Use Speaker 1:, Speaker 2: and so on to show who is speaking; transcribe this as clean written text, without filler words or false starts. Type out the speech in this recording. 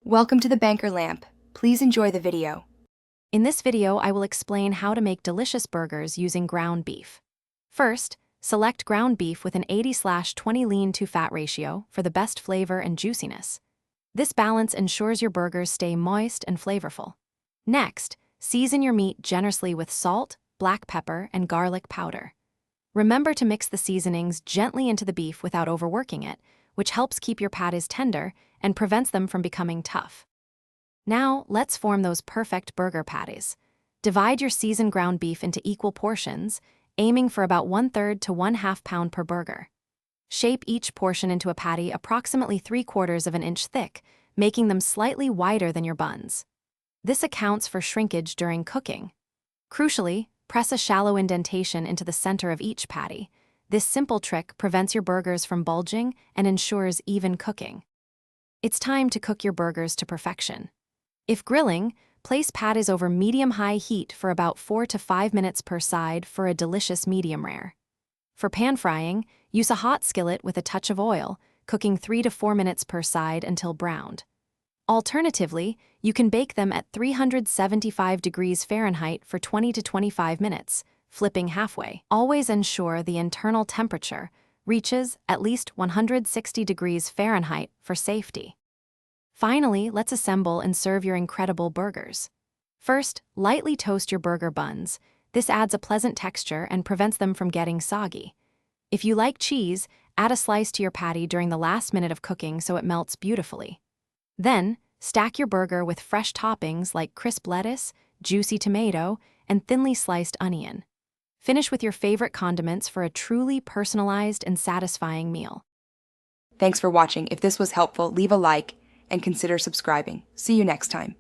Speaker 1: Welcome to the Banker Lamp. Please enjoy the video.
Speaker 2: In this video, I will explain how to make delicious burgers using ground beef. First, select ground beef with an 80/20 lean-to-fat ratio for the best flavor and juiciness. This balance ensures your burgers stay moist and flavorful. Next, season your meat generously with salt, black pepper, and garlic powder. Remember to mix the seasonings gently into the beef without overworking it, which helps keep your patties tender and prevents them from becoming tough. Now, let's form those perfect burger patties. Divide your seasoned ground beef into equal portions, aiming for about 1/3 to 1/2 pound per burger. Shape each portion into a patty approximately 3/4 of an inch thick, making them slightly wider than your buns. This accounts for shrinkage during cooking. Crucially, press a shallow indentation into the center of each patty. This simple trick prevents your burgers from bulging and ensures even cooking. It's time to cook your burgers to perfection. If grilling, place patties over medium-high heat for about 4 to 5 minutes per side for a delicious medium rare. For pan frying, use a hot skillet with a touch of oil, cooking 3 to 4 minutes per side until browned. Alternatively, you can bake them at 375 degrees Fahrenheit for 20 to 25 minutes, flipping halfway. Always ensure the internal temperature reaches at least 160 degrees Fahrenheit for safety. Finally, let's assemble and serve your incredible burgers. First, lightly toast your burger buns. This adds a pleasant texture and prevents them from getting soggy. If you like cheese, add a slice to your patty during the last minute of cooking so it melts beautifully. Then, stack your burger with fresh toppings like crisp lettuce, juicy tomato, and thinly sliced onion. Finish with your favorite condiments for a truly personalized and satisfying meal.
Speaker 1: Thanks for watching. If this was helpful, leave a like and consider subscribing. See you next time.